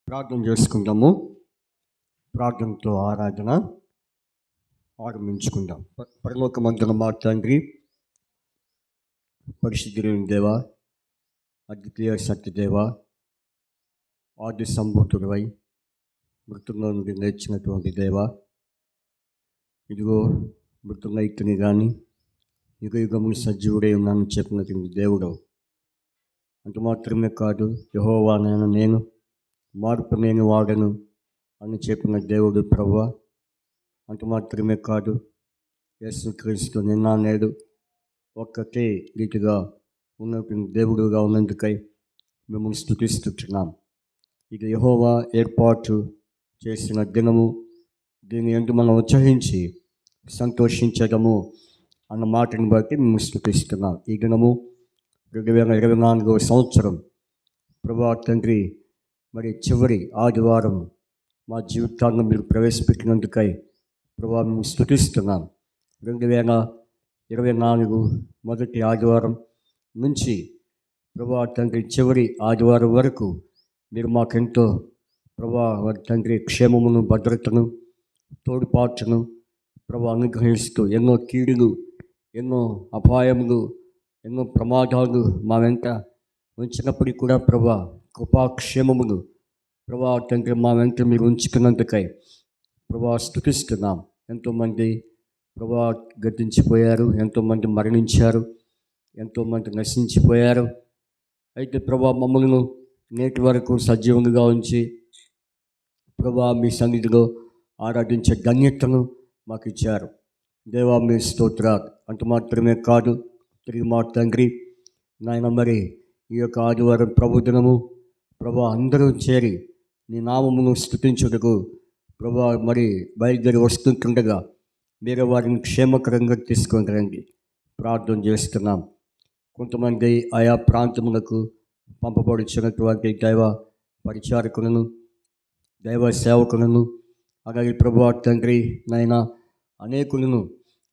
ప్రార్థన చేసుకుందాము. ప్రార్థనతో ఆరాధన ఆరంభించుకుందాం. పరలోకమందున మా తండ్రి, పరిశుద్ధులైన దేవ, అద్వితీయ సత్యదేవ, ఆది సంభూతుడవై మృతుల్లో నుండి నేర్చినటువంటి దేవ, ఇదిగో మృతులైతుని కానీ యుగ యుగములు సజీవుడై ఉన్నానని చెప్పినటువంటి దేవుడు. అంత మాత్రమే కాదు, యెహోవా నేను మార్పు లేని వాడను అని చెప్పిన దేవుడు ప్రభువా. అంత మాత్రమే కాదు, యేసుక్రీస్తు నిన్న నేడు ఒక్కటే రీతిగా ఉన్నటువంటి దేవుడుగా ఉన్నందుకై మిమ్మల్ని స్తుతిస్తున్నాం. ఇది యెహోవా ఏర్పాటు చేసిన దినము, దీని యందు మనం ఉత్సహించి సంతోషించడము అన్న మాటను బట్టి మిమ్మల్ని స్తుతిస్తున్నాం. ఈ దినము 2024 సంవత్సరం ప్రభువా తండ్రి, మరి చివరి ఆదివారం మా జీవితాలను మీరు ప్రవేశపెట్టినందుకై ప్రభువా మేము స్తుతిస్తున్నాం. 2024 మొదటి ఆదివారం నుంచి ప్రభువా తండ్రి చివరి ఆదివారం వరకు మీరు మాకెంతో ప్రభువా తండ్రి క్షేమమును, భద్రతను, తోడుపాటును ప్రభువా అనుగ్రహిస్తూ ఎన్నో కీడులు, ఎన్నో అపాయములు, ఎన్నో ప్రమాదాలు మా వెంట ఉంచినప్పటికీ కూడా ప్రభువా కృపాక్షేమములు ప్రభువా తండ్రి మా వెంట మీరు ఉంచుకున్నందుకై ప్రభువా స్తుతిస్తున్నాం. ఎంతోమంది ప్రభువా గతించిపోయారు, ఎంతోమంది మరణించారు, ఎంతోమంది నశించిపోయారు. అయితే ప్రభువా మమ్మల్ని నేటి వరకు సజీవంగా ఉంచి ప్రభువా మీ సన్నిధిలో ఆరాధించే ధన్యతను మాకు ఇచ్చారు. దేవా మీ స్తోత్రాలు. అంత మాత్రమే కాదు, తిరిగి మా తండ్రి నాయన మరి ఈ యొక్క ఆదివారం ప్రభుదినము ప్రభా అందరూ చేరి నీ నామమును స్తుతించుటకు ప్రభా మరి బయలుదేరి వస్తుంటుండగా మీరు వారిని క్షేమకరంగా తీసుకొని రండి ప్రార్థన చేస్తున్నాం. కొంతమంది ఆయా ప్రాంతములకు పంపబడుచున్నటువంటి దైవ పరిచారకులను, దైవ సేవకులను, అలాగే ప్రభువా తండ్రి నాయన అనేకులను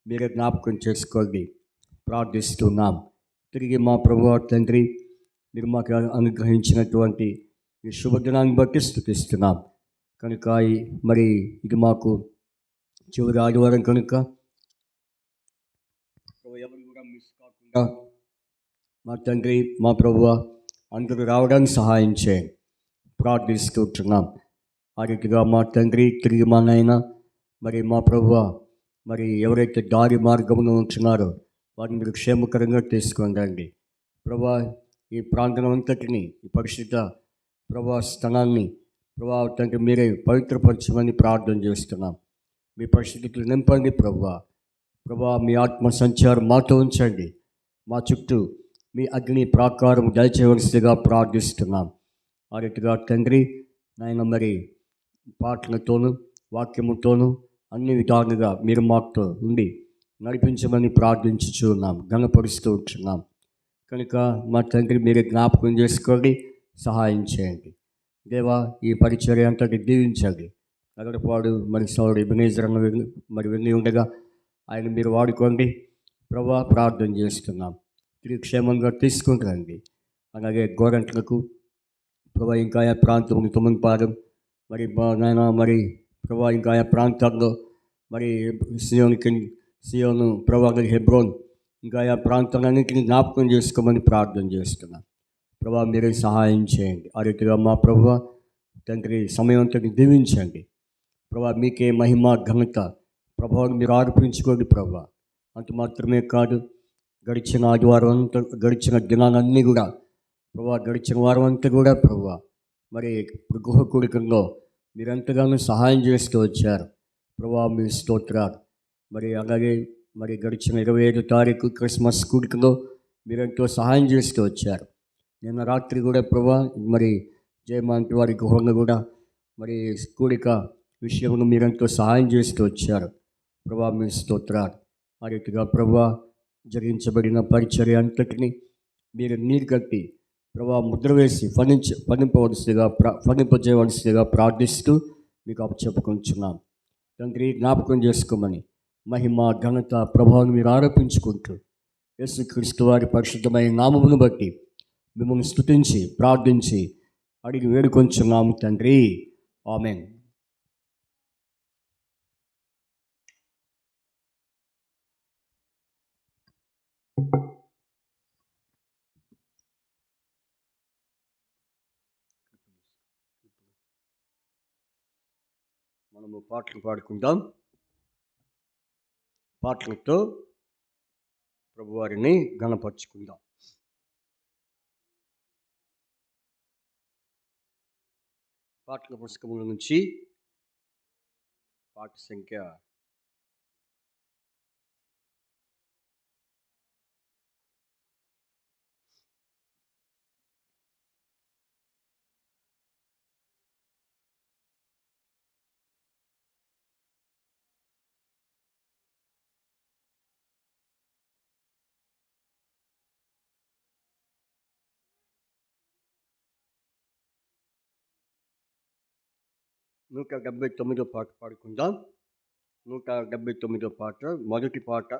మీరే జ్ఞాపకం చేసుకోండి ప్రార్థిస్తున్నాం. తిరిగి మా ప్రభువా తండ్రి మీరు మాకు అనుగ్రహించినటువంటి ఈ శుభదినాన్ని బట్టి స్తుతిస్తున్నాం. కనుక మరి ఇది మాకు చివరి ఆదివారం కనుక ఎవరు కూడా మిస్ కాకుండా మా తండ్రి మా ప్రభువా అందరూ రావడానికి సహాయం చేయండి ప్రార్థిస్తున్నాం. ఆ రీతిగా మా తండ్రి తిరిగి మా నాయన మరి మా ప్రభువా మరి ఎవరైతే దారి మార్గంలో ఉంటున్నారో వారిని మీరు క్షేమకరంగా తీసుకొని రండి ప్రభువా. ఈ ప్రాంతం అంతటిని, ఈ పరిశుద్ధ ప్రభా స్థలాన్ని ప్రభా తండ్రి మీరే పవిత్రపరచమని ప్రార్థన చేస్తున్నాం. మీ పరిశుద్ధతలు నింపండి ప్రభువా. ప్రభా మీ ఆత్మ సంచారం మాతో ఉంచండి, మా చుట్టూ మీ అగ్ని ప్రాకారం దయచేయవలసిగా ప్రార్థిస్తున్నాం. ఆ రీతిగా తండ్రి నాయన మరి పాటలతోనూ వాక్యముతోనూ అన్ని విధాలుగా మీరు మాతో ఉండి నడిపించమని ప్రార్థించుచున్నాం, ఘనపరుస్తూ ఉంటున్నాం. కనుక మా తండ్రి మీరే జ్ఞాపకం చేసుకోండి, సహాయం చేయండి దేవా. ఈ పరిచర్య అంతటి దీవించండి. నగరపాడు మరి సౌడు ఎబెనేజర్ మరి వెళ్ళి ఉండగా ఆయన మీరు వాడుకోండి ప్రభా. ప్రార్థన చేస్తున్నాం, తిరిగి క్షేమంగా తీసుకుంటారండి. అలాగే గోరంట్లకు ప్రభా, ఇంకా ఆయా ప్రాంతం తుమ్మపాలెం మరి నాయన మరి ప్రభా, ఇంకా ఆయా ప్రాంతాల్లో మరి సియోను ప్రభా, హెబ్రోన్ ఇంకా ఆ ప్రాంతాలన్నింటినీ జ్ఞాపకం చేసుకోమని ప్రార్థన చేస్తున్నాను ప్రభా. మీరే సహాయం చేయండి. ఆ రీతిగా మా ప్రభువా తండ్రి సమయం అంతటి దీవించండి ప్రభా. మీకే మహిమ ఘనత ప్రభావం మీరు ఆరోపించుకోండి ప్రభా. అంత మాత్రమే కాదు, గడిచిన ఆదివారం అంతా, గడిచిన దినాలన్నీ కూడా ప్రభా, గడిచిన వారం అంతా కూడా ప్రభా మరి గృహ కూడికల్లో మీరు ఎంతగానో సహాయం చేస్తూ వచ్చారు ప్రభా. మీ స్తోత్రాలు. మరి అలాగే మరి గడిచిన 25వ తారీఖు క్రిస్మస్ కూడికలో మీరెంతో సహాయం చేస్తూ వచ్చారు. నిన్న రాత్రి కూడా ప్రభా మరి జయమాంటి వారి గృహంలో కూడా మరి కూడిక విషయంలో మీరెంతో సహాయం చేస్తూ వచ్చారు ప్రభా. మీ స్తోత్రాలు. ఆ రీతిగా ప్రభా జరిగించబడిన పరిచర్య అంతటిని మీరు నీరు కట్టి ప్రభా ముద్ర వేసి ఫలింపజేయవలసిగా ప్రార్థిస్తూ మీకు అప్పచెప్పుకుంటున్నాం తండ్రి. జ్ఞాపకం చేసుకోమని మహిమ ఘనత ప్రభావం మీరు ఆరోపించుకుంటూ యేసుక్రీస్తు వారి పరిశుద్ధమైన నామమును బట్టి మిమ్మల్ని స్తుతించి ప్రార్థించి అడిగి వేడుకొంచున్నాము తండ్రి, ఆమేన్. మనము పాటలు పాడుకుందాం. పాటలతో ప్రభువారిని గణపరుచుకుందాం. పాటల పుస్తకముల నుంచి పాట సంఖ్య 179 పాట పాడుకుందాం. 179 పాట మొదటి పాట,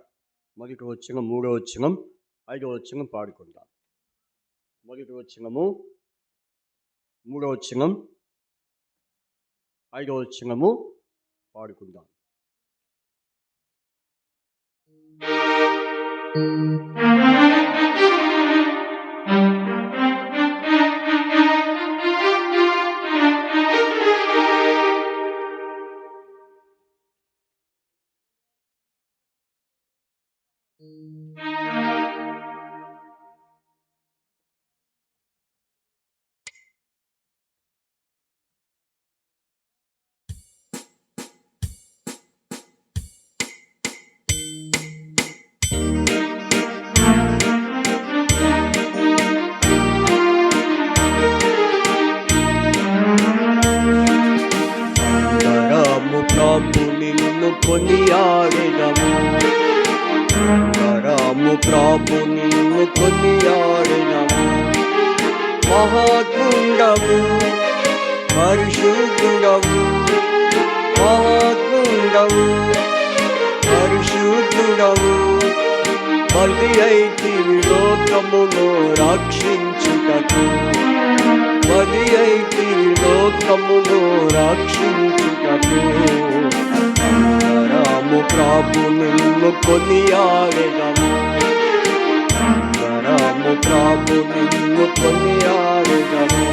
మొదటి వచనం, మూడో వచనం, ఐదో వచనం పాడుకుందాం. మొదటి వచనము, మూడో వచనం, ఐదో వచనము పాడుకుందాం. కొనియాడెదము, వరము ప్రభు నిన్ను కొనియాడెదము. మహాత్ముండవు, పరిశుద్ధుడవు, మహాత్ముండవు, పరిశుద్ధుడవు, బలి అయితివి లోకమును రక్షించుటకు, బలి అయితివి లోకమును రక్షించుటకు. వరము ప్రభు నిన్ను కొనియాడెదము, వరము ప్రభు నిన్ను కొనియాడెదము.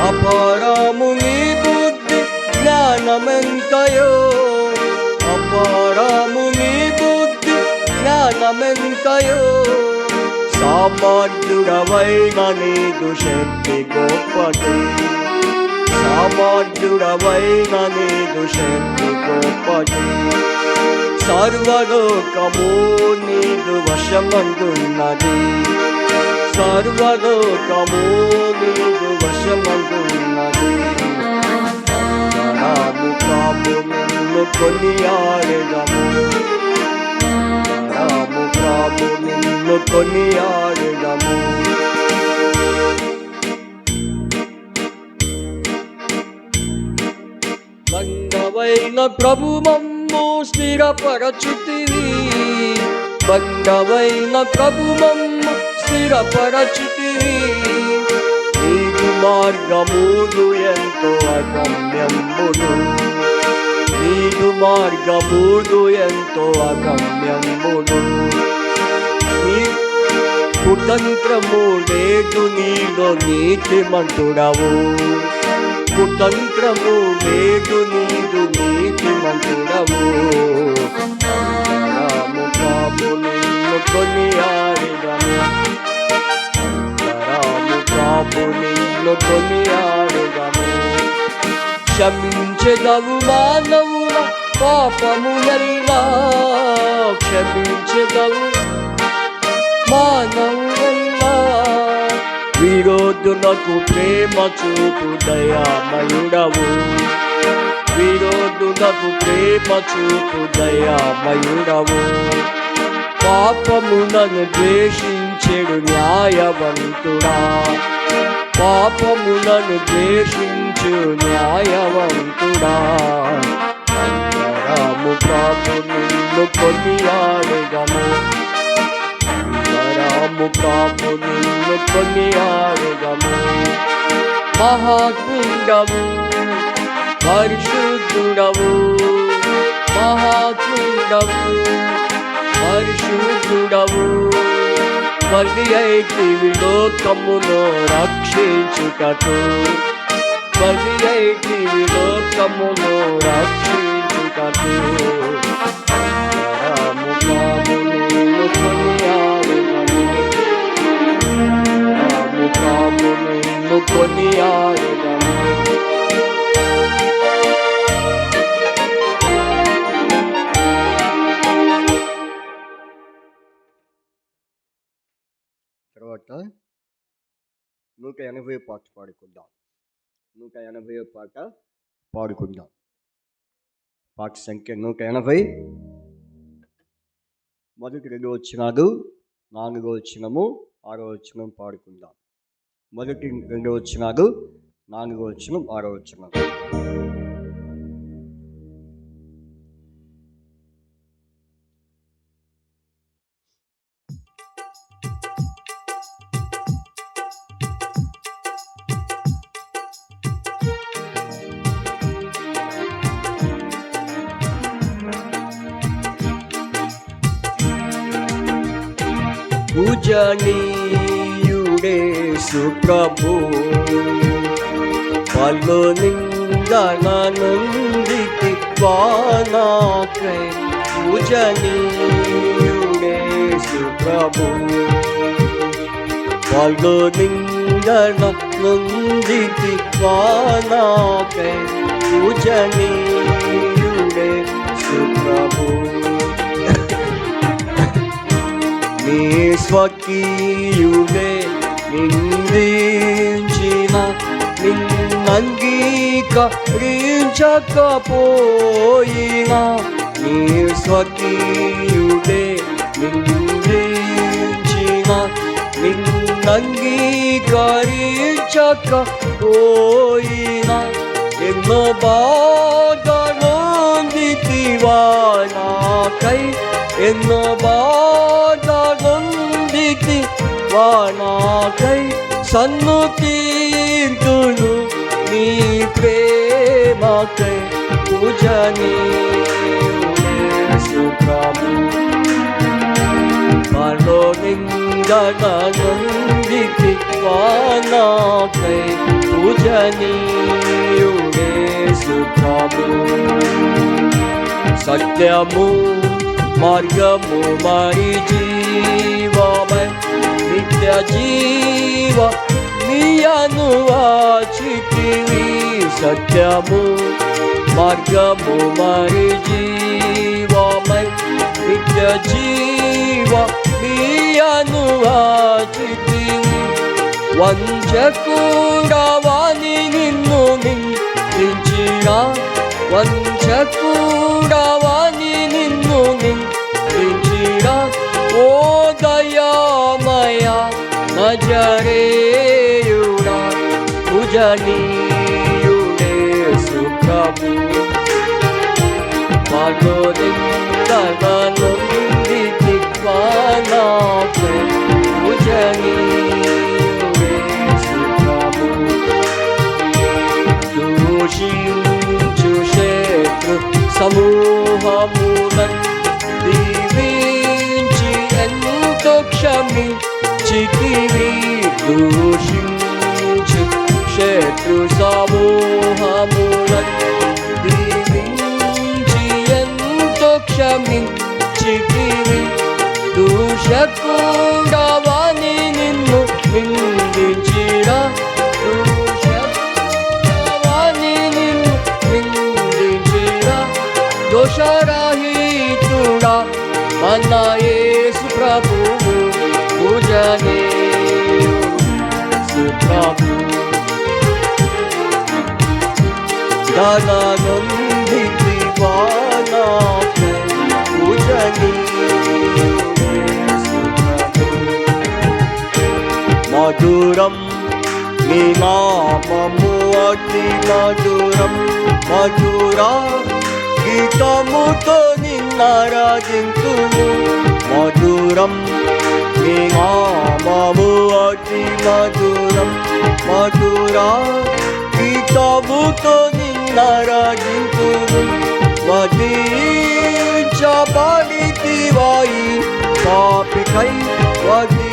అపారము నీ బుద్ధి జ్ఞానమెంతయో, అపారము నీ బుద్ధి జ్ఞానమెంతయో. సామర్థ్యుడవైన నీదు శక్తి గొప్పది, సామర్థ్యుడవైన నీదు శక్తి గొప్పది. సర్వలోకము నీదు వశమందున్నది, సర్వలోకము నీదు వశమందున్నది. వరము ప్రభు నిన్ను కొనియాడెదము, వరము ప్రభు నిన్ను కొనియాడెదము. బండవైన ప్రభు మమ్ము స్థిరపరచుతివి, బండవైన ప్రభు మమ్ము స్థిరపరచుతివి. నీదు మార్గములు ఎంతో అగమ్యములు, నీదు మార్గములు ఎంతో అగమ్యములు. నీ కుతంత్రము లేదు నీలో నీతిమంతుడవు, కుతంత్రము లేదు నీదు నీతిమంతుడవు. వరము ప్రభు నిన్ను కొనియాడెదము, వరము ప్రభు నిన్ను కొనియాడెదము. క్షమించెదవు మానవుల పాపములెల్లా, క్షమించెదవు మానవులెల్లా. విరోధులకు ప్రేమ చూపు దయామయుడవు, విరోధులకు ప్రేమ చూపు దయామయుడవు. పాపములను ద్వేషించెడు న్యాయవంతుడా, పాపములను ద్వేషించు న్యాయవంతుడా. వరము ప్రభు నిన్ను కొనియాడెదము, వరము ప్రభు నిన్ను కొనియాడెదము. మహాత్ముడవు పరిశుద్ధుడవు, మహాత్ముడవు పరిశుద్ధుడవు. బలి అయితివి లోకమును రక్షించుటకు, బలి అయితివి లోకమును రక్షించుటకు. ముఖమును కొనియాడెదము, ముఖమును కొనియాడెదము. తర్వాత 180 పాట పాడుకుందాం. 180 పాట పాడుకుందాం. పాట సంఖ్య 180. మొదటి 2 వచనాలు, 4వ వచనము, 6వ వచనం పాడుకుందాం. మొదటి 2 వచనాలు, 4వ వచనం, 6వ వచనం. పూజనీయుడేసు ప్రభు పలు నిందలనుందికి వానాకై, పూజనీయుడేసు ప్రభు పలు నిందలనుందికి వానాకై, పూజనీయుడేసు ప్రభు. నీ స్వకీయుడే నిందించిన నిన్నంగీకరించకపోయినా, నీ స్వకీయుడే నిందించిన నిన్నంగీకరించకపోయినా, ఎన్నో బాధలొందితివా నాకై, ఎన్నో బాధలొందితివా నాకై. సన్నుతింతును నీ ప్రేమకై, పూజనీయుడేసు ప్రభు పలు నిందలనుందితివా నాకై, పూజనీయుడేసు ప్రభు. సత్యము మార్గము మరి జీవమై, నిత్య జీవ నీయను వాచితివి. సత్యము మార్గము మరి జీవమై, నిత్య జీవ నీయను వాచితివి. వంచకుడవాని నిన్ను నిందించినా, వంచకుడవాని నిన్ను నిందించినా, ఓ దయామయ నజరేయుడా, పూజనీయుడేసు ప్రభు పలు నిందలనుందితివా నాకై, పూజనీయుడేసు ప్రభు. దూషించు శత్రు సమూహములను దీవించి ఎంతో క్షమించితివి. దూషించు శత్రు సమూహములను దీవించి ఎంతో క్షమించితివి. దూషకుడవాని నిన్ను నిందించినా, దూషకుడవాని నిన్ను నిందించినా, దోషరహితుడా మన యేసు ప్రభువు, పూజనీయుడేసు ప్రభు. ధననుందితివా నాకై, పూజనీయుడేసు ప్రభు. మధురం నీ నామము అతి మధురం, మధురా గీతముతో నిన్నారాధింతును. మధురం నీ నామము అతి మధురం మధురా గీతముతో నిన్నరాజింతును వధించబడితివాయి పాపికై వధించబడితివా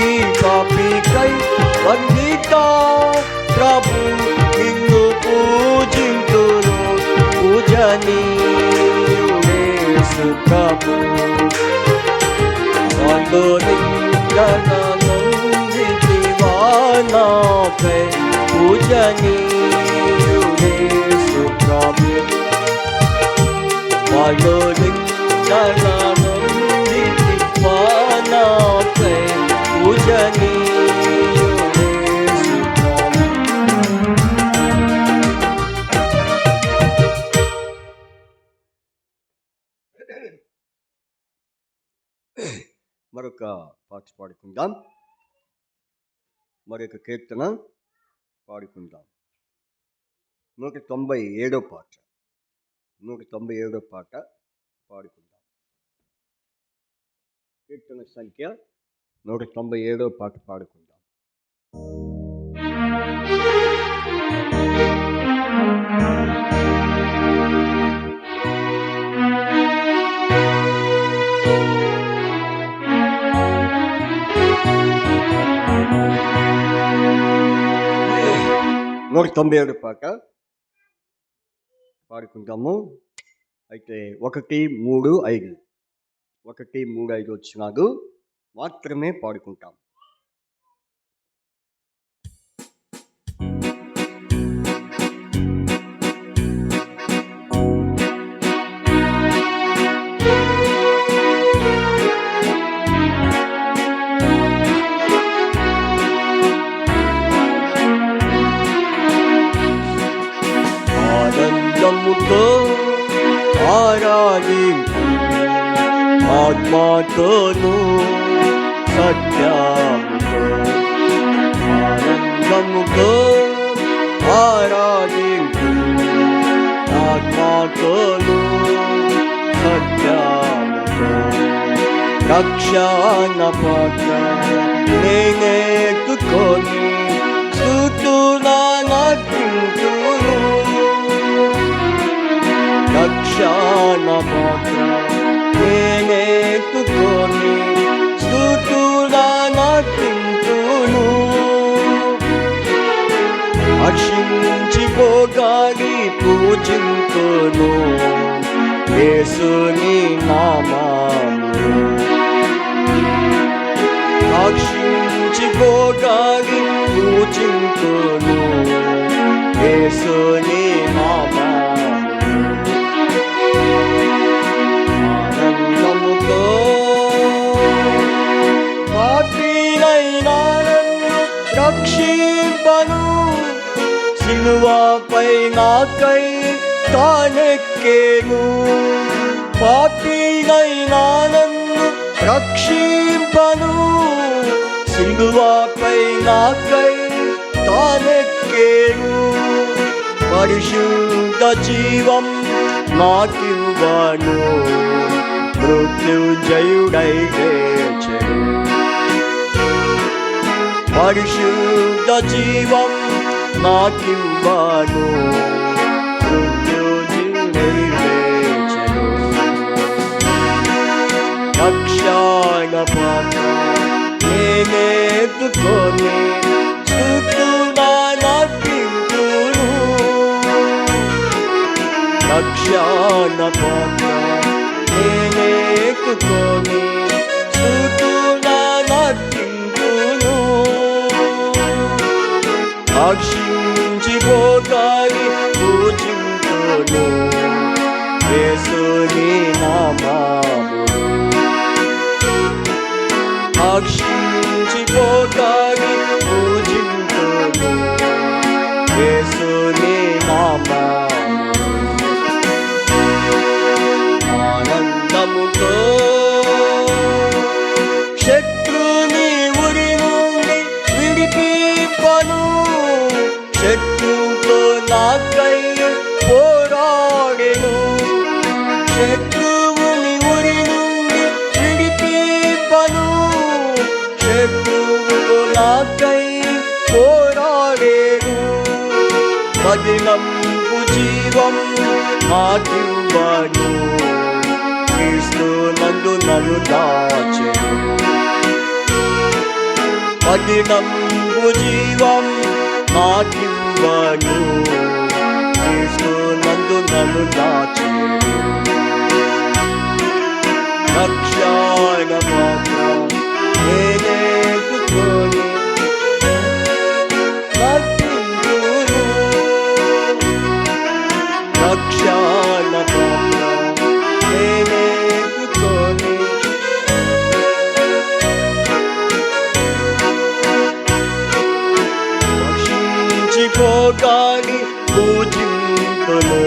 ఈ పాపికై వందిత ప్రభు నిన్ను పూజింతును పూజనీయుడే ప్రభు వందోదింగనందితివా నాకై పూజనీయుడే ప్రభు వందోదింగనందితివా నాకై పూజనీయుడే ప్రభు. మరొక పాట పాడుకుందాం. మరొక కీర్తన పాడుకుందాం. 197 పాట 197 పాట పాడుకుందాం. కీర్తన సంఖ్య 197 పాట పాడుకుందాం. నూట 97 పాట పాడుకుంటాము. అయితే 1, 3, 5 వచ్చినాడు మాత్రమే పాడుకుంటాం. ఆనందముతో ఆరాధించు ఆత్మతోను సత్యముతో ఆనందముతో ఆరాధించు ఆత్మతోను సత్యముతో రక్షణ పాత్ర నేనెత్తుకొని స్తుతులనర్పించును రక్షణ పాత్ర నేనెత్తుకొని స్తుతులనర్పించును హర్షించిపోగాలి పూజింతును యేసుని నామమును హర్షించిపోగాలి పూజింతును యేసుని నామమును ఆనందముతో పాపినైనా నన్ను రక్షింపను సిలువపై నాకై తానెక్కెను పాపినైనా నన్ను రక్షింపను సిలువపై నాకై తానెక్కెను పరిశుద్ధ జీవం నాకివ్వను మృత్యుంజయుడై లేచెను పరిశుద్ధ జీవం నాకివ్వను మృత్యుంజయుడై లేచెను రక్షణ పాత్ర నేనెత్తుకొని స్తుతులనర్పించును రక్షణ పాత్ర నేనెత్తుకొని స్తుతులనర్పించును హర్షించిపోగాలి పూజింతును యేసుని నామమును హర్షించిపోగాలి పూజింతును యేసుని నామమును ఆనందముతో శత్రుని ఉరి నుండి విడిపింపను శత్రువుతో నాకై పోరాడెను శత్రువుని ఉరి నుండి పదిలంపు జీవం నాకివ్వను, క్రీస్తు నందు నన్ను దాచెను. పదిలంపు జీవం నాకివ్వను, క్రీస్తు నందు నన్ను దాచెను. రక్షణ పాత్ర నేనెత్తుకొని నర్తింతును, రక్షణ పాత్ర నేనెత్తుకొని రక్షించిపోగాని పూజింతును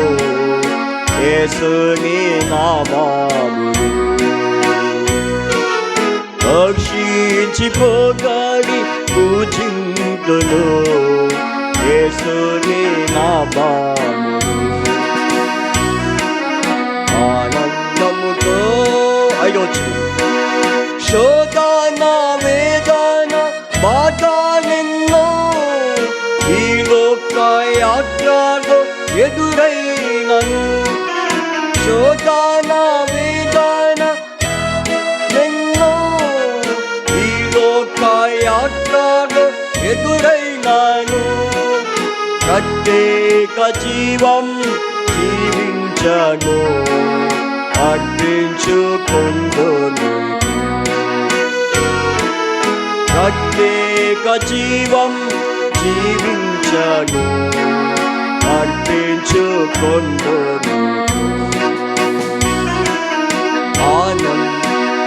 యేసుని నామమును. రక్షించిపోగాని పూజింతును యేసుని నామమును. ఆనందముతో శోధన వేదన బాధలెన్నో ఈ లోక యాత్రలో ఎదురైనను. శోధన వేదన ఎన్నో ఈ లోక యాత్రలో ఎదురైనాను. ప్రత్యేక జీవం జీవించను, అర్పించుకొందును. ప్రత్యేక జీవం జీవించను, అర్పించుకొందును.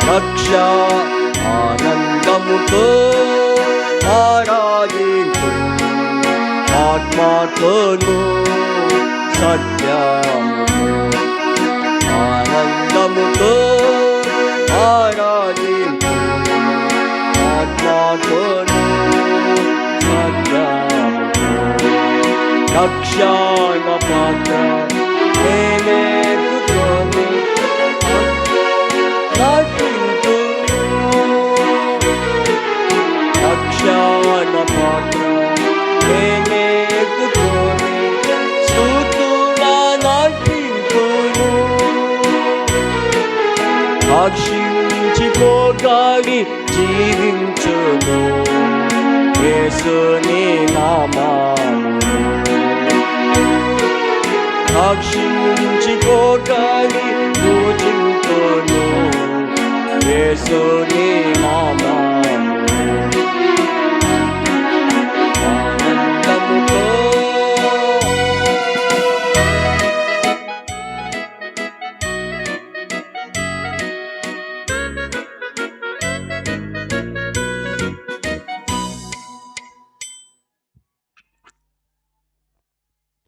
రక్ష ఆనందముతో ఆరాధించు, ఆత్మతోను సత్యముతో. ఆనందముతో ఆరాధించు, ఆత్మతోను సత్యముతో. రక్షణ పాత్ర నేనెత్తుకొని రక్షణ పాత్ర నేనెత్తుకొని స్తుతుల నర్తింతును. రక్షించిపోగాని జీవించును యేసుని నామమును. రక్షించిపోగాని పూజింతును యేసుని నామమును. ఆనందముతో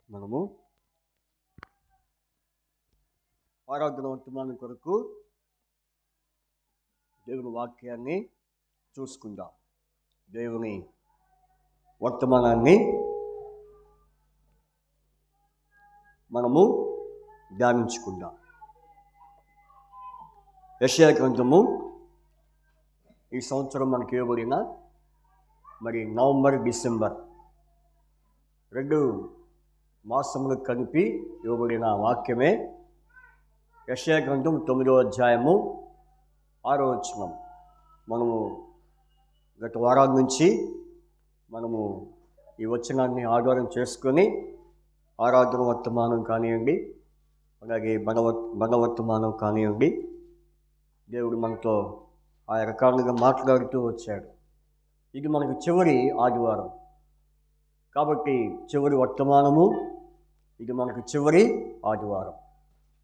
మనము ఆరాధన వర్తమానం కొరకు దేవుని వాక్యాన్ని చూసుకుందాం. దేవుని వర్తమానాన్ని మనము ధ్యానించుకుందాం. యెషయా గ్రంథము ఈ సంవత్సరం మనకి ఇవ్వబడిన నవంబర్ డిసెంబర్ 2 మాసములు కలిపి ఇవ్వబడిన వాక్యమే యెషయా గ్రంథం 9వ అధ్యాయము 6వ వచనం. మనము గత వారాల నుంచి మనము ఈ వచనాన్ని ఆధారం చేసుకొని ఆరాధన వర్తమానం కానివ్వండి, అలాగే భగవర్తమానం కానివ్వండి, దేవుడు మనతో ఆ రకాలుగా మాట్లాడుతూ వచ్చాడు. ఇది మనకు చివరి ఆదివారం కాబట్టి చివరి వర్తమానము, ఇది మనకు చివరి ఆదివారం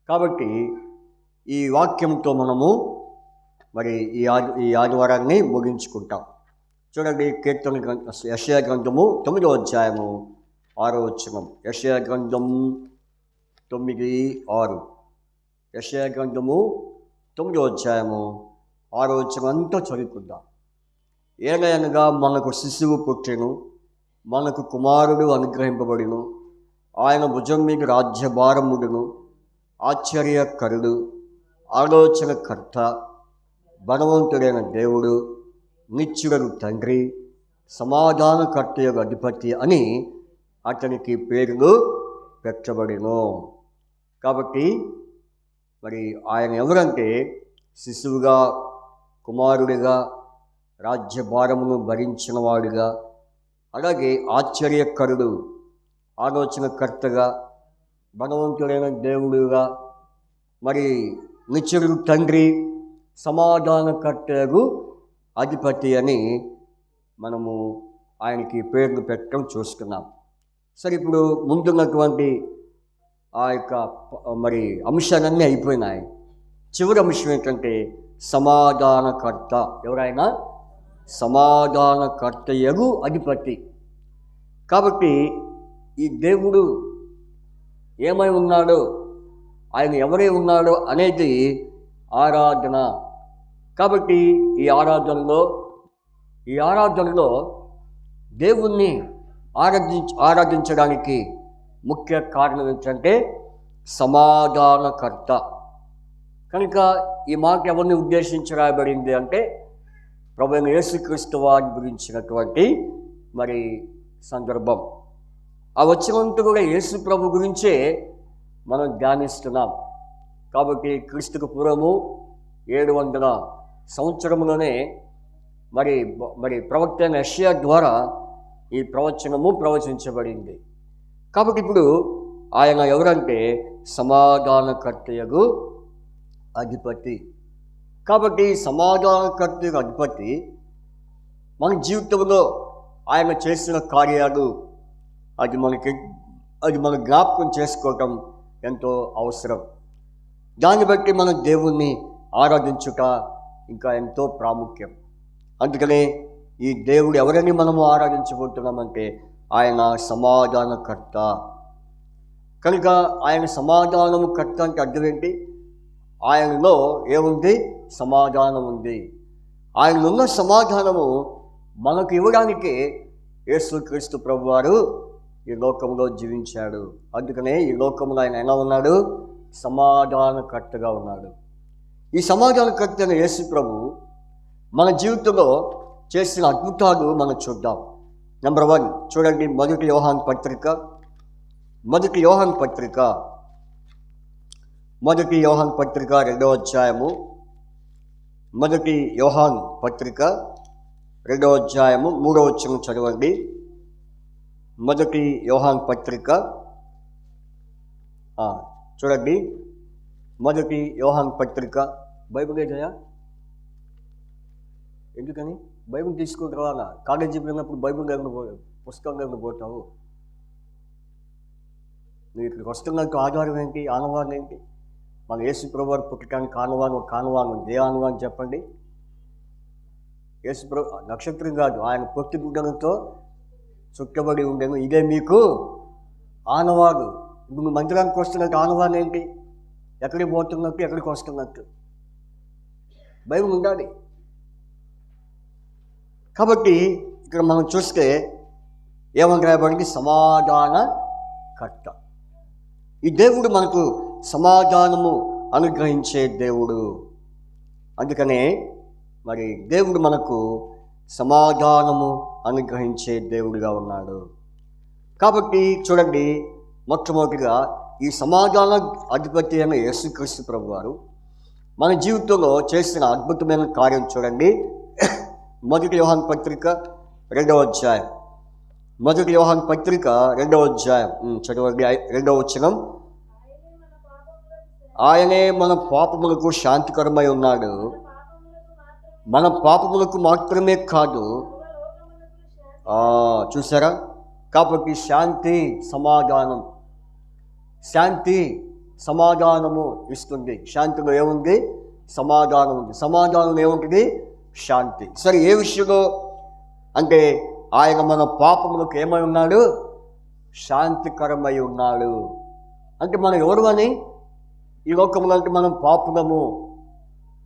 కాబట్టి ఈ వాక్యంతో మనము ఈ ఆదివారాన్ని ముగించుకుంటాం. చూడండి, కీర్తన యెషయా గ్రంథము 9వ అధ్యాయము 6వ వచనం. యెషయా గ్రంథం 9:6. యెషయా గ్రంథము 9వ అధ్యాయము 6వ వచనం అంతా చదువుకుందాం. ఏలయనగా మనకు శిశువు పుట్టెను, మనకు కుమారుడు అనుగ్రహింపబడిను, ఆయన భుజం మీద రాజ్యభారముడును. ఆశ్చర్యకరుడు, ఆలోచనకర్త, బలవంతుడైన దేవుడు, నిత్యుడగు తండ్రి, సమాధానకర్త యొక్క అధిపతి అని అతనికి పేర్లు పెట్టబడెను. కాబట్టి మరి ఆయన ఎవరంటే శిశువుగా, కుమారుడిగా, రాజ్యభారమును భరించిన వాడిగా, అలాగే ఆశ్చర్యకరుడు, ఆలోచనకర్తగా, బలవంతుడైన దేవుడుగా, మరి నిత్యుడు తండ్రి, సమాధానకర్తకు అధిపతి అని మనము ఆయనకి పేర్లు పెట్టడం చూస్తున్నాం. సరే, ఇప్పుడు ముందున్నటువంటి ఆ యొక్క మరి అంశాలన్నీ అయిపోయినాయి. చివరి అంశం ఏంటంటే సమాధానకర్త. ఎవరైనా సమాధానకర్తయగు అధిపతి. కాబట్టి ఈ దేవుడు ఏమై ఉన్నాడో, ఆయన ఎవరై ఉన్నాడో అనేది ఆరాధన. కాబట్టి ఈ ఆరాధనలో దేవుణ్ణి ఆరాధించడానికి ముఖ్య కారణం ఏంటంటే సమాధానకర్త. కనుక ఈ మాట ఎవరిని ఉద్దేశించి రాయబడింది అంటే ప్రభువైన యేసుక్రీస్తు వారి గురించినటువంటి మరి సందర్భం. ఆ వచ్చినంతా కూడా యేసు ప్రభు గురించే మనం ధ్యానిస్తున్నాం. కాబట్టి క్రీస్తుకు పూర్వము 700 సంవత్సరంలోనే మరి ప్రవక్త అయిన యెషయా ద్వారా ఈ ప్రవచనము ప్రవచించబడింది. కాబట్టి ఇప్పుడు ఆయన ఎవరంటే సమాధానకర్తయగు అధిపతి. కాబట్టి సమాధానకర్తయగు అధిపతి మన జీవితంలో ఆయన చేసిన కార్యాలు అది మన జ్ఞాపకం చేసుకోవటం ఎంతో అవసరం. దాన్ని బట్టి మనం దేవుణ్ణి ఆరాధించుట ఇంకా ఎంతో ప్రాముఖ్యం. అందుకనే ఈ దేవుడు ఎవరిని మనము ఆరాధించబోతున్నామంటే ఆయన సమాధానకర్త. కనుక ఆయన సమాధానము కర్త అంటే అర్థం ఏంటి? ఆయనలో ఏముంది? సమాధానం ఉంది. ఆయనలో ఉన్న సమాధానము మనకు ఇవ్వడానికి యేసుక్రీస్తు ప్రభువారు ఈ లోకంలో జీవించాడు. అందుకనే ఈ లోకంలో ఆయన ఎలా ఉన్నాడు? సమాధానకర్తగా ఉన్నాడు. ఈ సమాధానకర్త అయిన యేసు ప్రభు మన జీవితంలో చేసిన అద్భుతాలు మనం చూద్దాం. నెంబర్ 1 చూడండి, మొదటి యోహాను పత్రిక 2వ అధ్యాయము. మొదటి యోహాను పత్రిక 2వ అధ్యాయము 3వ వచనం చదవండి. మొదటి యోహాను పత్రిక చూడండి, మొదటి యోహాను పత్రిక. బైబిల్ ఏదయా? ఎందుకని బైబిల్ తీసుకుని రావాలా? కాలేజీ వెళ్ళినప్పుడు బైబిల్ లేకుండా పుస్తకం లేకుండా పోతావు? నువ్వు ఇక్కడికి వస్తున్నట్టు ఆధారం ఏంటి? ఆనవానం ఏంటి? మన యేసు ప్రభువారు పుట్టడానికి కానవాను ఏ ఆనవానం చెప్పండి? యేసు ప్రభు నక్షత్రం కాదు, ఆయన పొట్టి గుడ్డలతో చుట్టబడి ఉండేను. ఇదే మీకు ఆనవాడు. ఇప్పుడు నువ్వు మందిరానికి వస్తున్నట్టు ఆనవానం ఏంటి? ఎక్కడికి పోతున్నట్టు, ఎక్కడికి వస్తున్నట్టు బైబిల్ ఉండాలి. కాబట్టి ఇక్కడ మనం చూస్తే ఏమని రాయబడింది? సమాధానకర్త. ఈ దేవుడు మనకు సమాధానము అనుగ్రహించే దేవుడు. అందుకనే మరి దేవుడు మనకు సమాధానము అనుగ్రహించే దేవుడిగా ఉన్నాడు. కాబట్టి చూడండి, మొట్టమొదటిగా ఈ సమాధాన అధిపతి అయిన యేసుక్రీస్తు ప్రభువారు మన జీవితంలో చేసిన అద్భుతమైన కార్యం చూడండి. మొదటి యోహాను పత్రిక 2వ అధ్యాయం. మొదటి యోహాను పత్రిక 2వ అధ్యాయం చదవండి, 2వ వచనం. ఆయనే మన పాపములకు శాంతికరమై ఉన్నాడు. మన పాపములకు మాత్రమే కాదు. చూసారా? కాబట్టి శాంతి సమాధానము ఇస్తుంది. శాంతిలో ఏముంది? సమాధానం ఉంది. సమాధానం ఏముంటుంది? శాంతి. సరే, ఏ విషయంలో అంటే ఆయన మన పాపములకు ఏమై ఉన్నాడు? శాంతికరమై ఉన్నాడు. అంటే మనం ఎవరు అని? ఈ లోకంలో అంటే మనం పాపులము,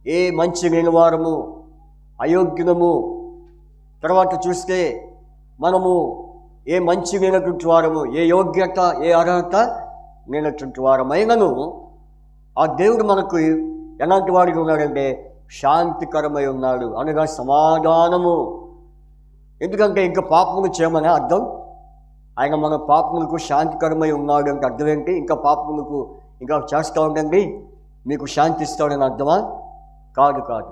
ఏ మంచి లేని వారము, అయోగ్యులము. తర్వాత చూస్తే మనము ఏ మంచి లేనటువంటి వారము, ఏ యోగ్యత, ఏ అర్హత లేనటువంటి వారమైనను ఆ దేవుడు మనకు ఎలాంటి వాడిగా ఉన్నాడంటే శాంతికరమై ఉన్నాడు, అనగా సమాధానము. ఎందుకంటే ఇంకా పాపములు చేయమని అర్థం ఆయన మన పాపములకు శాంతికరమై ఉన్నాడు అంటే అర్థం ఏంటి? ఇంకా పాపములకు ఇంకా చేస్తూ ఉండండి మీకు శాంతి ఇస్తాడని అర్థమా? కాదు.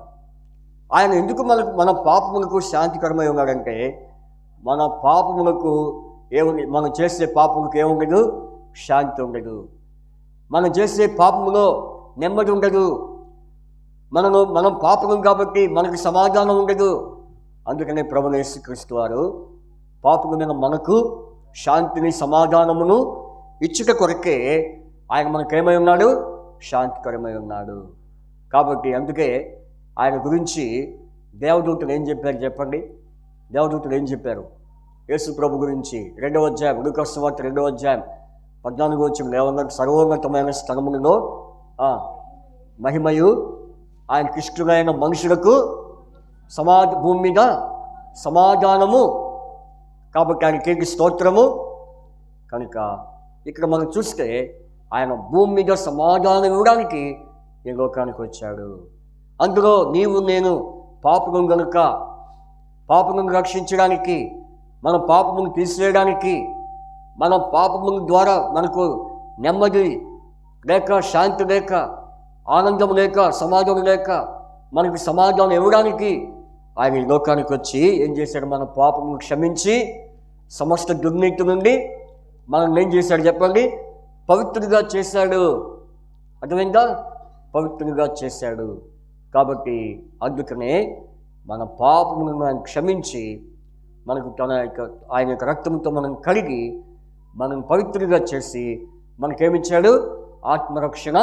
ఆయన ఎందుకు మన పాపములకు శాంతికరమై ఉన్నాడంటే, మన పాపములకు ఏముంది, మనం చేసే పాపములకు ఏముండదు, శాంతి ఉండదు. మనం చేసే పాపములో నెమ్మది ఉండదు. మనం పాపం కాబట్టి మనకు సమాధానం ఉండదు. అందుకనే ప్రభువైన యేసుక్రీస్తు వారు పాపములైన మనకు శాంతిని సమాధానమును ఇచ్చుట కొరకే ఆయన మనకేమై ఉన్నాడు, శాంతికరమై ఉన్నాడు. కాబట్టి అందుకే ఆయన గురించి దేవదూతలు ఏం చెప్పారు చెప్పండి? దేవదూతలు ఏం చెప్పారు యేసు ప్రభు గురించి? 2వ అధ్యాయం లూకా సువార్త 2వ అధ్యాయం 14వ వచనం ఏమన్నారు? సర్వోన్నతమైన స్థలములలో మహిమయు ఆయనకి ఇష్టమైన మనుషులకు భూమి మీద సమాధానము. కాబట్టి ఆయనకి స్తోత్రము. కనుక ఇక్కడ మనం చూస్తే ఆయన భూమి మీద సమాధానం ఇవ్వడానికి ఈ లోకానికి వచ్చాడు. అందులో నీవు నేను పాపం కనుక పాపమును రక్షించడానికి, మన పాపమును తీసివేయడానికి, మన పాపముల ద్వారా మనకు నెమ్మది లేక, శాంతి లేక, ఆనందం లేక, సమాధానం లేక, మనకు సమాధానం ఇవ్వడానికి ఆయన ఈ లోకానికి వచ్చి ఏం చేశాడు? మన పాపమును క్షమించి సమస్త దుర్నీతి నుండి మనం ఏం చేశాడు చెప్పండి? పవిత్రుడిగా చేశాడు. అర్థమైందా? పవిత్రుడిగా చేశాడు. కాబట్టి అందుకనే మన పాపములను ఆయన క్షమించి మనకు ఆయన యొక్క రక్తంతో మనం కడిగి మనం పవిత్రుడిగా చేసి మనకేమిచ్చాడు? ఆత్మరక్షణ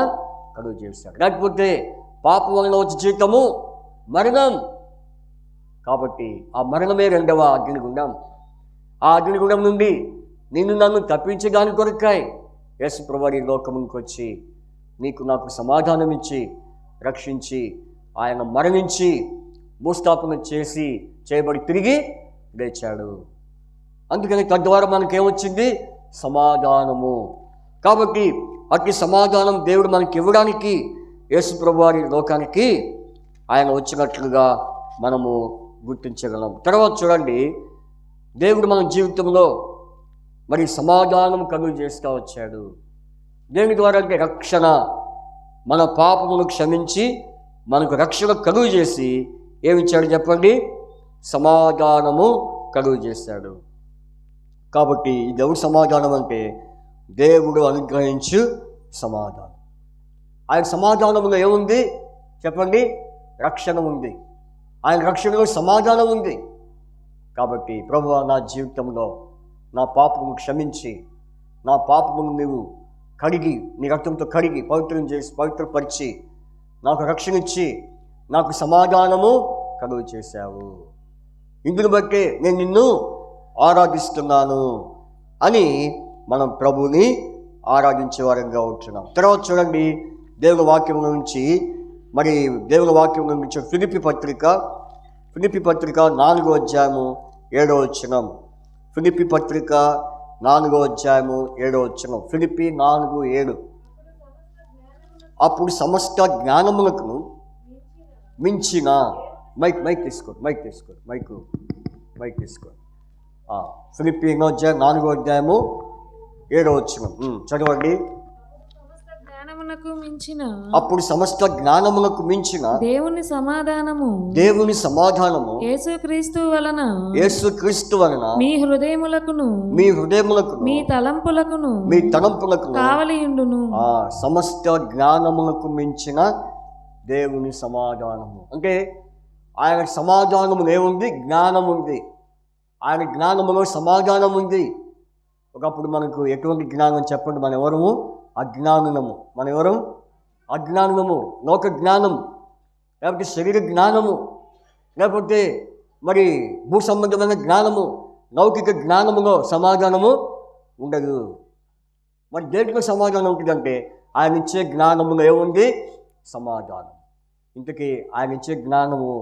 కలుగు చేశాడు. లేకపోతే పాపం వలన వచ్చే జీతము మరణం. కాబట్టి ఆ మరణమే 2వ అగ్నిగుండం. ఆ అగ్నిగుండం నుండి నిన్ను నన్ను తప్పించడానికి కొరకాయి యేసు ప్రభువు ఈ లోకమునికి వచ్చి నీకు నాకు సమాధానం ఇచ్చి రక్షించి ఆయన మరణించి భూస్థాపన చేయబడి తిరిగి లేచాడు. అందుకని తద్వారా మనకేమొచ్చింది? సమాధానము. కాబట్టి అట్టి సమాధానం దేవుడు మనకి ఇవ్వడానికి యేసు ప్రభువు వారి లోకానికి ఆయన వచ్చినట్లుగా మనము గుర్తించగలం. తర్వాత చూడండి, దేవుడు మన జీవితంలో మరి సమాధానం కలుగు చేస్తూ వచ్చాడు. దేని ద్వారా అంటే రక్షణ. మన పాపమును క్షమించి మనకు రక్షణ కలుగు చేసి ఏమిచ్చాడు చెప్పండి? సమాధానము కలుగు చేశాడు. కాబట్టి ఇది ఎవరి సమాధానం అంటే దేవుడు అనుగ్రహించు సమాధానం. ఆయన సమాధానంలో ఏముంది చెప్పండి? రక్షణ ఉంది. ఆయన రక్షణలో సమాధానం ఉంది. కాబట్టి ప్రభువా, నా జీవితంలో నా పాపమును క్షమించి నా పాపమును నీవు కడిగి నీ రక్తంతో కడిగి పవిత్రం చేసి పవిత్రపరిచి నాకు రక్షణ ఇచ్చి నాకు సమాధానము కలుగు చేశావు. ఇందును బట్టి నేను నిన్ను ఆరాధిస్తున్నాను అని మనం ప్రభువుని ఆరాధించే వారంగా ఉంటున్నాం. తర్వాత చూడండి, దేవుని వాక్యం నుంచి దేవుని వాక్యం నుంచి ఫిలిప్పీ పత్రిక 4వ అధ్యాయము 7వ వచనం. ఫిలిప్పీ పత్రిక 4వ అధ్యాయము 7వ వచనం. ఫిలిప్పీ 4:7. అప్పుడు సమస్త జ్ఞానములకు మించిన మైక్ తీసుకోండి. ఫిలిప్పీ 4వ అధ్యాయము 7వ వచనం చదవండి. అప్పుడు సమస్త జ్ఞానములకు మించిన దేవుని సమాధానము యేసుక్రీస్తు వలన మీ హృదయములకును మీ తలంపులకును కావలియుండును. సమస్త జ్ఞానములకు మించిన దేవుని సమాధానము అంటే ఆయన సమాధానము ఏముంది? జ్ఞానం ఉంది. ఆయన జ్ఞానములో సమాధానం ఉంది. ఒకప్పుడు మనకు ఎటువంటి జ్ఞానం చెప్పండి? మన ఎవరము? అజ్ఞానము. మన ఎవరు? అజ్ఞానము. లోక జ్ఞానం, లేకపోతే శరీర జ్ఞానము, లేకపోతే మరి భూ సంబంధమైన జ్ఞానము, లౌకిక జ్ఞానములో సమాధానము ఉండదు. మరి దేంట్లో సమాధానం ఉంటుందంటే ఆయన ఇచ్చే జ్ఞానములో ఏముంది? సమాధానం. ఇంతకీ ఆయన ఇచ్చే జ్ఞానము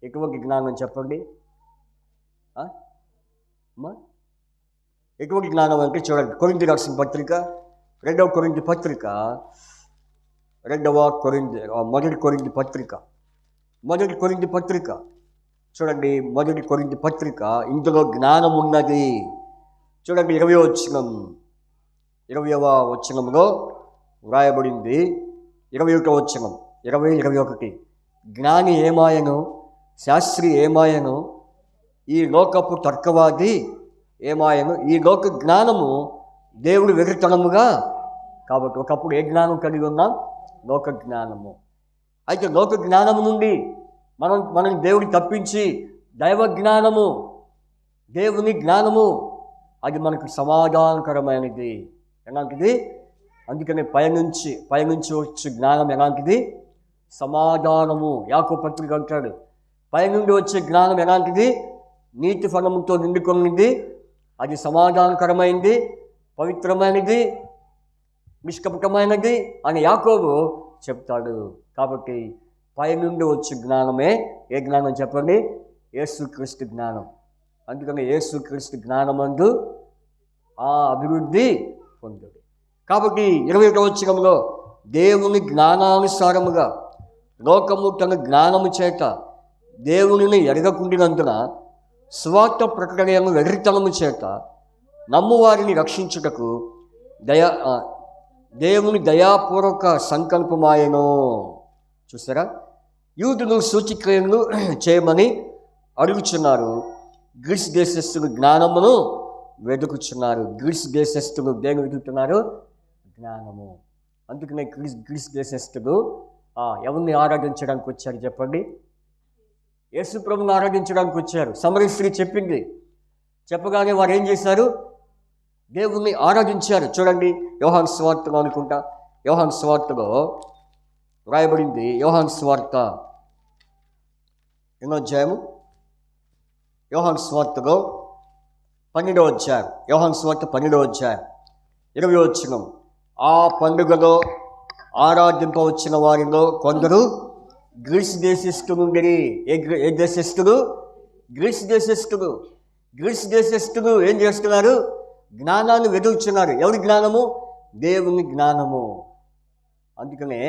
ఎటువంటి జ్ఞానం చెప్పండి? ఎటువంటి జ్ఞానం అంటే చూడండి, కొరింథీ రాసిన పత్రిక 2వ కొరింథీ పత్రిక 1 కొరింథీ పత్రిక చూడండి. 1 కొరింథీ పత్రిక, ఇందులో జ్ఞానం ఉన్నది. చూడండి 20వ వచనం, 20వ వచనంలో వ్రాయబడింది. 21వ వచనం, 20-21. జ్ఞాని ఏమాయను, శాస్త్రి ఏమాయను, ఈ లోకపు తర్కవాది ఏమాయను. ఈ లోక జ్ఞానము దేవుడు వెర్రితనముగా. కాబట్టి ఒకప్పుడు ఏ జ్ఞానం కలిగి ఉన్నాం? లోక జ్ఞానము. అయితే లోక జ్ఞానము నుండి మనం దేవుడిని తప్పించి దైవ జ్ఞానము, దేవుని జ్ఞానము, అది మనకు సమాధానకరమైనది. ఎలాంటిది? అందుకని పైనుంచి వచ్చే జ్ఞానం ఎలాంటిది? సమాధానము. యాకోబు పత్రిక అంటాడు, పైనుండి వచ్చే జ్ఞానం ఎలాంటిది? నీతి ఫలముతో నిండుకొనింది, అది సమాధానకరమైనది, పవిత్రమైనది, నిష్కపటమైనది అని యాకోబు చెప్తాడు. కాబట్టి పైనుండి వచ్చే జ్ఞానమే ఏ జ్ఞానం చెప్పండి? యేసుక్రీస్తు జ్ఞానం. అందుకని యేసుక్రీస్తు జ్ఞానమందు ఆ అభివృద్ధి పొందుడు. కాబట్టి 21వ వచనంలో దేవుని జ్ఞానానుసారముగా లోకము తన జ్ఞానము చేత దేవునిని ఎరగకుండినందున స్వార్థ ప్రకటనను వెర్రితనము చేత నమ్మువారిని రక్షించుటకు దేవుని దయాపూర్వక సంకల్పమాయను. చూసారా? యూదులు సూచక్రియలు చేయమని అడుగుచున్నారు, గ్రీస్ దేశస్థులు జ్ఞానమును వెతుకుచున్నారు. గ్రీస్ దేశస్థులు దేని వెతుకుతున్నారు? జ్ఞానము. అందుకనే గ్రీస్ దేశస్థులు ఎవరిని ఆరాధించడానికి వచ్చారు చెప్పండి? యేసు ప్రభువుని ఆరాధించడానికి వచ్చారు. సమరయ స్త్రీ చెప్పింది. చెప్పగానే వారు ఏం చేశారు? దేవుణ్ణి ఆరాధించారు. చూడండి, యోహాను సువార్తలో అనుకుంటా, యోహాను సువార్తలో రాయబడింది. యోహాను సువార్త ఎన్నో అధ్యాయము? యోహాను సువార్తలో 12వ అధ్యాయం. యోహాను సువార్త 12వ అధ్యాయం 20వ వచనం. ఆ పండుగలో ఆరాధింపవచ్చిన వారిలో కొందరు గ్రీస్ దేశస్థులు ఉండేది. ఏ దేశస్థులు? గ్రీస్ దేశస్థులు. గ్రీస్ దేశస్థులు ఏం చేస్తున్నారు? జ్ఞానాన్ని వెతుకుతున్నారు. ఎవరి జ్ఞానము? దేవుని జ్ఞానము. అందుకనే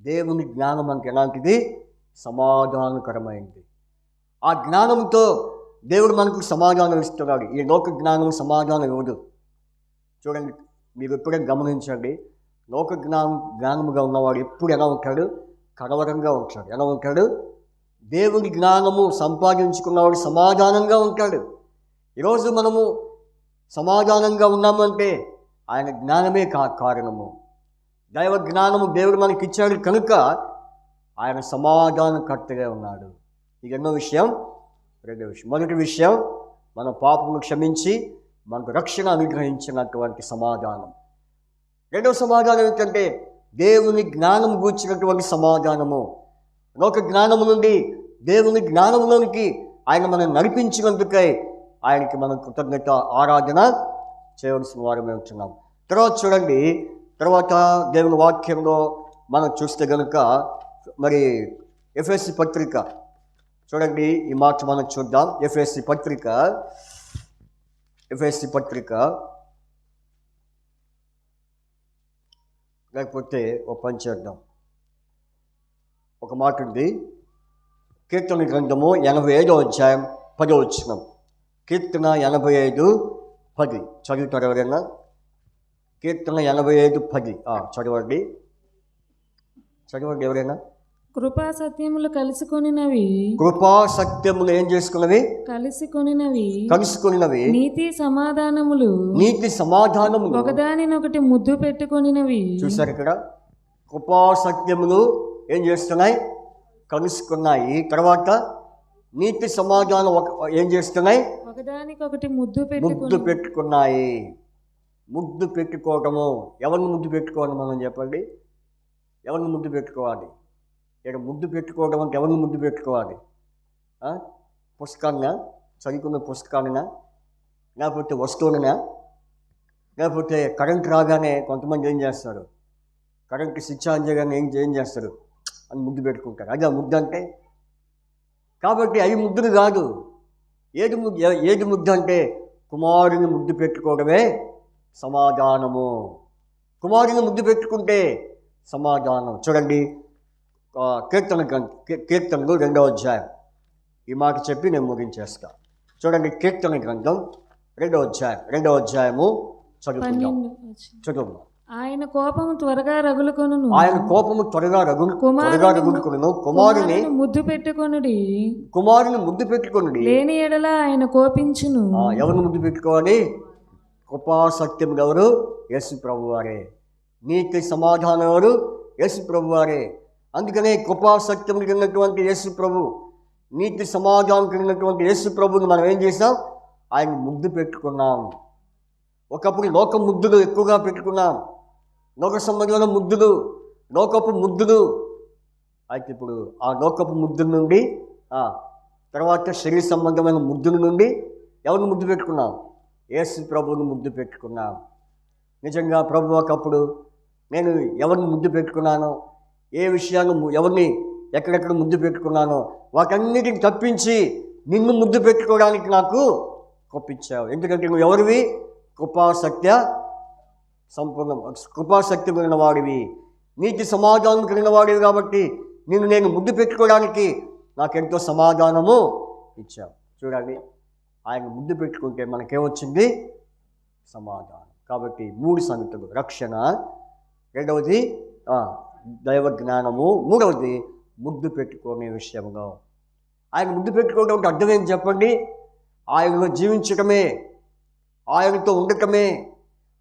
దేవుని జ్ఞానం అంటే ఎలాంటిది? సమాధానకరమైనది. ఆ జ్ఞానంతో దేవుడు మనకు సమాధానం ఇస్తున్నాడు. ఈ లోక జ్ఞానం సమాధానం ఇవ్వదు. చూడండి, మీరు ఎప్పుడే గమనించండి, లోక జ్ఞానముగా ఉన్నవాడు ఎప్పుడు ఎలా ఉంటాడు? కలవరంగా ఉంటాడు. ఎలా ఉంటాడు? దేవుని జ్ఞానము సంపాదించుకున్నవాడు సమాధానంగా ఉంటాడు. ఈరోజు మనము సమాధానంగా ఉన్నామంటే ఆయన జ్ఞానమే కారణము. దైవ జ్ఞానము దేవుడు మనకి ఇచ్చాడు కనుక ఆయన సమాధానకర్తగా ఉన్నాడు. ఇక ఎన్నో విషయం? రెండో విషయం. మొదటి విషయం, మన పాపమును క్షమించి మనకు రక్షణ అనుగ్రహించినటువంటి సమాధానం. రెండవ సమాధానం ఏంటంటే దేవుని జ్ఞానం గూర్చినటువంటి సమాధానము. లోక జ్ఞానము నుండి దేవుని జ్ఞానంలోనికి ఆయన మనం నడిపించినందుకై ఆయనకి మనం కృతజ్ఞత ఆరాధన చేయవలసిన వారమే ఉంటున్నాం. తర్వాత చూడండి, తర్వాత దేవుని వాక్యంలో మనం చూస్తే కనుక మరి ఎఫెసీ పత్రిక చూడండి, ఈ మాట మనం చూద్దాం. ఎఫెసీ పత్రిక లేకపోతే ఒక పని చేద్దాం. ఒక మాట ఉంది, కీర్తన గ్రంథము 85వ అధ్యాయం 10వ వచనం. కీర్తన 85:10 చదువుతారు ఎవరైనా? కీర్తన 85:10 చదవండి ఎవరైనా? కృపా సత్యములు కలుసుకొనినవి. కృపా సత్యములు ఏం చేసుకున్నవి? కలుసుకొనినవి. నీతి సమాధానములు ఒకదానినొకటి ముద్దు పెట్టుకొనినవి. చూసారు ఇక్కడ? కృపా సత్యములు ఏం చేస్తున్నాయి? కలుసుకున్నాయి. తర్వాత నీతి సమాధానం ఏం చేస్తున్నాయి? ఒకదానికొకటి ముద్దు పెట్టుకున్నాయి. ముద్దు పెట్టుకోవటము. ఎవరిని ముద్దు పెట్టుకోవాలి మనం చెప్పండి? ఎవరిని ముద్దు పెట్టుకోవాలి? ఇక్కడ ముద్దు పెట్టుకోవడం అంటే ఎవరిని ముద్దు పెట్టుకోవాలి? పుస్తకాన్నా, చదువుకున్న పుస్తకాన్నా, లేకపోతే వస్తువులనా, లేకపోతే కరెంట్ రాగానే కొంతమంది ఏం చేస్తారు? కరెంట్ స్విచ్ ఆన్ చేయగానే ఏం చేస్తారు అని ముద్దు పెట్టుకుంటారు. అదే ముద్దు అంటే. కాబట్టి అవి ముద్దులు కాదు. ఏది ముద్దు అంటే కుమారుని ముద్దు పెట్టుకోవడమే సమాధానము. కుమారుని ముద్దు పెట్టుకుంటే సమాధానం. చూడండి, కీర్తనలు 2వ అధ్యాయం. ఈ మాట చెప్పి నేను ముగించేస్తా. చూడండి, కీర్తన గ్రంథం రెండో అధ్యాయము చదువుకుందాం. 12 చదువు. ఆయన కోపము త్వరగా రగులుకొనును, ఆయన కోపము త్వరగా రగులుకొనును, కుమారుని ముద్దు పెట్టుకొనుడి, ముద్దు పెట్టుకొనుడి. లేని ఎడల ఆయన కోపించును. ఎవరిని ముద్దు పెట్టుకోవాలి? కృపాసత్యం ఎవరు? యేసు ప్రభువారే. నీతి సమాధానం ఎవరు? యేసు ప్రభువారే. అందుకనే కృపాసత్యం కలిగినటువంటి యేసు ప్రభు, నీతి సమాధానం కలిగినటువంటి యేసు ప్రభుని మనం ఏం చేసాం? ఆయన ముద్దు పెట్టుకున్నాం. ఒకప్పుడు లోక ముద్దులు ఎక్కువగా పెట్టుకున్నాం, లోక సంబంధమైన ముద్దులు, లోకపు ముద్దులు. అయితే ఇప్పుడు ఆ లోకపు ముద్దుల నుండి తర్వాత శరీర సంబంధమైన ముద్దుల నుండి ఎవరిని ముద్దు పెట్టుకున్నాం? యేసు ప్రభువుని ముద్దు పెట్టుకున్నాం. నిజంగా ప్రభు ఒకప్పుడు నేను ఎవరిని ముద్దు పెట్టుకున్నానో, ఏ విషయాన్ని ఎవరిని ఎక్కడెక్కడ ముద్దు పెట్టుకున్నానో వాటన్నిటిని తప్పించి నిన్ను ముద్దు పెట్టుకోవడానికి నాకు కొప్పించావు. ఎందుకంటే నువ్వు ఎవరివి? కృపాసత్య సంపూర్ణం, కృపాసక్తి కలిగిన వాడివి, నీతి సమాధానం కలిగిన వాడివి. కాబట్టి నేను ముద్దు పెట్టుకోవడానికి నాకెంతో సమాధానము ఇచ్చావు. చూడండి, ఆయన ముద్దు పెట్టుకుంటే మనకేమొచ్చింది? సమాధానం. కాబట్టి 3 సంగతులు: రక్షణ, రెండవది దైవ జ్ఞానము, మూడవది ముద్దు పెట్టుకునే విషయంలో. ఆయన ముద్దు పెట్టుకోవడం అర్థం ఏంటి చెప్పండి? ఆయనలో జీవించటమే, ఆయనతో ఉండటమే,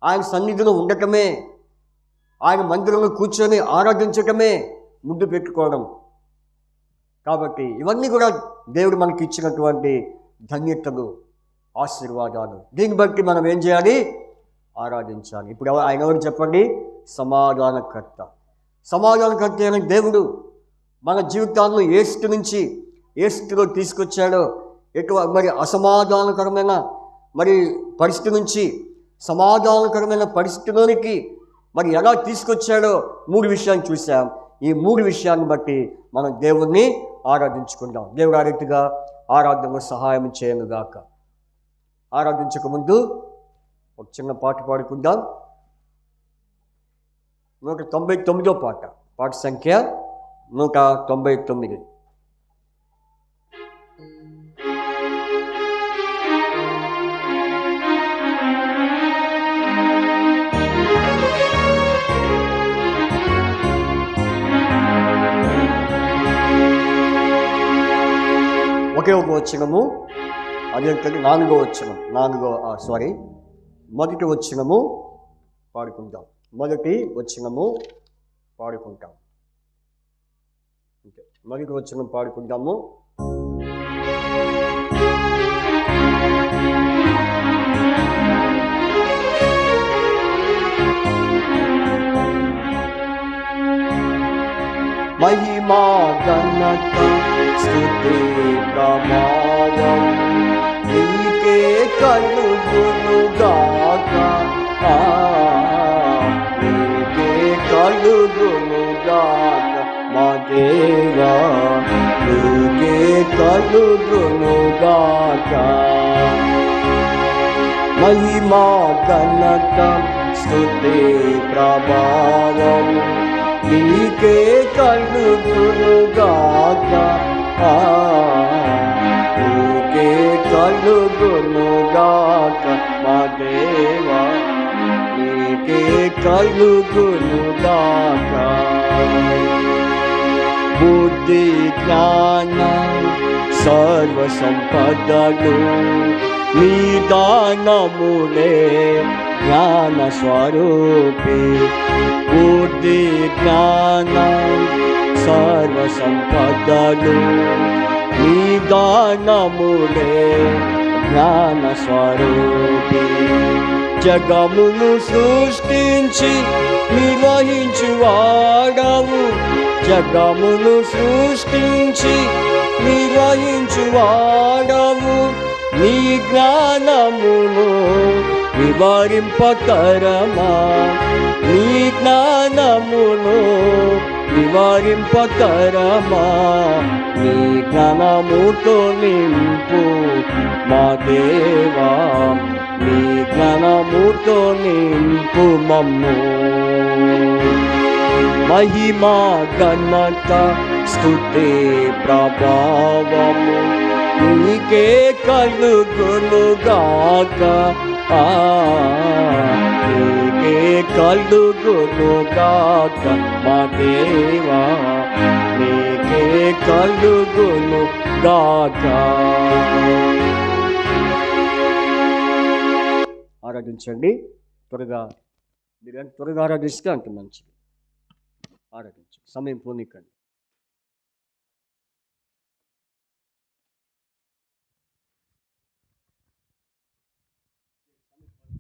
ఆయన సన్నిధిలో ఉండటమే, ఆయన మందిరంలో కూర్చొని ఆరాధించటమే ముద్దు పెట్టుకోవడం. కాబట్టి ఇవన్నీ కూడా దేవుడు మనకి ఇచ్చినటువంటి ధన్యతలు, ఆశీర్వాదాలు. దీన్ని బట్టి మనం ఏం చేయాలి? ఆరాధించాలి. ఇప్పుడు ఆయన ఎవరు చెప్పండి? సమాధానకర్త. సమాధానకర్త అయిన దేవుడు మన జీవితాలను ఏ స్థితి నుంచి ఏ స్థితిలో తీసుకొచ్చాడో, మరి అసమాధానకరమైన పరిస్థితి నుంచి సమాధానకరమైన పరిస్థితిలోనికి మరి ఎలా తీసుకొచ్చాడో 3 విషయాలు చూసాం. ఈ 3 విషయాన్ని బట్టి మనం దేవుణ్ణి ఆరాధించుకుందాం. దేవుడు ఆ రీతిగా ఆరాధనలో సహాయం చేయనుగాక. ఆరాధించక ముందు ఒక చిన్న పాట పాడుకుందాం. 199వ పాట, పాట సంఖ్య 199. ఒకే ఒక వచనము, అదేంటంటే 4వ వచనం, మొదటి వచనము పాడుకుంటాం. మొదటి వచనము పాడుకుంటాం. మొదటి వచనం పాడుకుంటాము. మహిమా ఘనత స్తుతి ప్రభావం నీకే కలుగునుగాక, నీకే కలుగునుగాక మా దేవా, నీకే కలుగునుగాక. మహిమా ఘనత స్తుతి ప్రభావం నీకే కలుగునుగాక, నీకే కలుగునుగాక మా దేవా, నీకే కలుగునుగాక. బుద్ధి జ్ఞాన సర్వ సంపదలు నీ దానములే జ్ఞాన స్వరూపి. బుద్ధి జ్ఞాన సర్వ సంపదలు నీ దానములే జ్ఞాన స్వరూపి. జగమును సృష్టించి నిర్వహించువాడవు, జగమును సృష్టించి నిర్వహించువాడవు. నీ జ్ఞానమును వివరింపతరమా, నీ జ్ఞానమును వివరింపతరమా. నీ జ్ఞానముతో నింపు మా దేవా, నీ జ్ఞానముతో నింపు మమ్ము. మహిమా ఘనత స్తుతి ప్రభావము నీకే కలుగునుగాక. ఆ, నీకే కలుగునుగాక మా దేవా, నీకే కలుగునుగాక. ఆరాధించండి త్వరగా, మీరు త్వరగా ఆరాధిస్తే అంత మంచిది. ఆరాధించండి, సమయం పోనీకండి.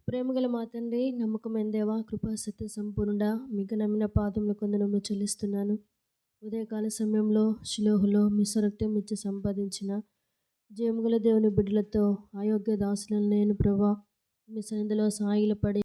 ప్రేమగల మా తండ్రి, నమ్మకమైన దేవా, కృపా సత్య సంపూర్ణ, మీకు నమ్మిన పాదముల కొందనము చెల్లిస్తున్నాను. ఉదయకాల సమయంలో శిలోహులో మీ స్వరక్తం ఇచ్చి సంపాదించిన జయముగల దేవుని బిడ్డలతో అయోగ్య దాసులను నేను ప్రభా మీ సన్నిధిలో సాగిలపడి